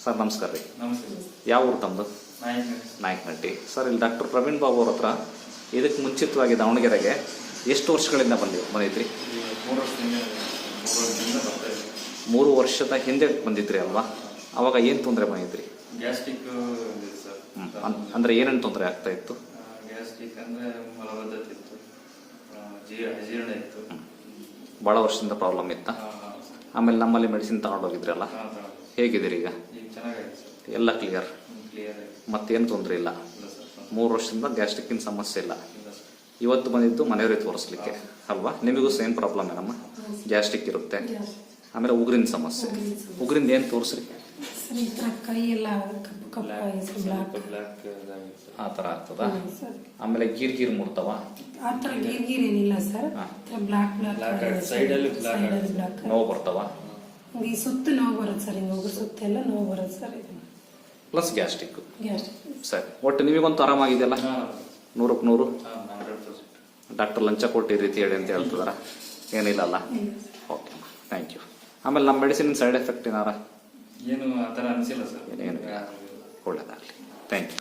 Sir ನಮಸ್ಕಾರ ರೀ. ನಮಸ್ತೆ. ಯಾವ ಊರು ತಮ್ಮದು? ನಾಯಕನಹಟ್ಟಿ. ಸರ್ ಇಲ್ಲಿ ಡಾಕ್ಟರ್ ಪ್ರವೀಣ್ ಬಾಬು ಅವ್ರ ಹತ್ರ ಇದಕ್ಕೆ ಮುಂಚಿತವಾಗಿ ದಾವಣಗೆರೆಗೆ ಎಷ್ಟು ವರ್ಷಗಳಿಂದ ಬಂದಿದ್ರಿ? 3 ವರ್ಷದ ಹಿಂದೆ ಬಂದಿದ್ರಿ ಅಲ್ವಾ? ಅವಾಗ ಏನು ತೊಂದರೆ ಬಂದಿದ್ರಿ? Gastric sir. ಅಂದರೆ ಏನೇನು ತೊಂದರೆ ಆಗ್ತಾ ಇತ್ತು? ಗ್ಯಾಸ್ಟ್ರಿಕ್ ಅಂದರೆ ಮಲಬದ್ಧತೆ ಇತ್ತು, ಅಜೀರ್ಣ ಇತ್ತು. ಭಾಳ ವರ್ಷದಿಂದ ಪ್ರಾಬ್ಲಮ್ ಇತ್ತಾ? ಆಮೇಲೆ ನಮ್ಮಲ್ಲಿ ಮೆಡಿಸಿನ್ ತಗೊಂಡೋಗಿದ್ರಲ್ಲ, ಹೇಗಿದ್ದೀರಿ ಈಗ? ಚೆನ್ನಾಗಿದೆ ಸರ್. ಎಲ್ಲ ಕ್ಲಿಯರ್? ಕ್ಲಿಯರ್. ಮತ್ತೇನು ತೊಂದರೆ ಇಲ್ಲ? 3 ವರ್ಷದಿಂದ ಗ್ಯಾಸ್ಟ್ರಿಕ್ಕಿನ ಸಮಸ್ಯೆ ಇಲ್ಲ. ಇವತ್ತು ಬಂದಿದ್ದು ಮನೆಯವರಿಗೆ ತೋರಿಸ್ಲಿಕ್ಕೆ ಅಲ್ವಾ? ನಿಮಗೂ ಸೇಮ್ ಪ್ರಾಬ್ಲಮ್ ಏನಮ್ಮ? ಗ್ಯಾಸ್ಟ್ರಿಕ್ ಇರುತ್ತೆ, ಆಮೇಲೆ ಉಗುರಿನ ಸಮಸ್ಯೆ. ಉಗುರಿಂದ ಏನು ತೋರಿಸ್ರಿ? ಕೈ ಎಲ್ಲ ಆ ಥರ ಆಗ್ತದ? ಆಮೇಲೆ ಗೀರ್ ಮುಡ್ತಾವ? ಆ ಥರ ಗೀರ್ ಏನಿಲ್ಲ ಸರ್. ನೋವು ಬರ್ತಾವ? ಈ ಸುತ್ತ ನೋವು ಬರುತ್ತೆ ಸರ್, ಹಿಂಗೆ ಉಗುರು ಸುತ್ತ ಎಲ್ಲ ನೋವು ಬರುತ್ತೆ ಸರ್. Plus gastric. ಸರಿ, ಒಟ್ಟು ನಿಮಗಂತೂ ಆರಾಮಾಗಿದೆಯಲ್ಲ? 100ಕ್ಕೆ 100? ಡಾಕ್ಟರ್ ಲಂಚ ಕೊಟ್ಟು ಈ ರೀತಿ ಹೇಳಿ ಅಂತ ಹೇಳ್ತಿದಾರ? ಏನಿಲ್ಲ ಅಲ್ಲ? Okay, thank you. ಆಮೇಲೆ ನಮ್ಮ ಮೆಡಿಸಿನ್ ಸೈಡ್ ಎಫೆಕ್ಟ್ ಏನಾರ? ಏನು ಆ ಥರ ಅನಿಸಿಲ್ಲ ಸರ್. ಏನೇನು? ಒಳ್ಳೆಯದಾಗಲಿ, ಥ್ಯಾಂಕ್ ಯು.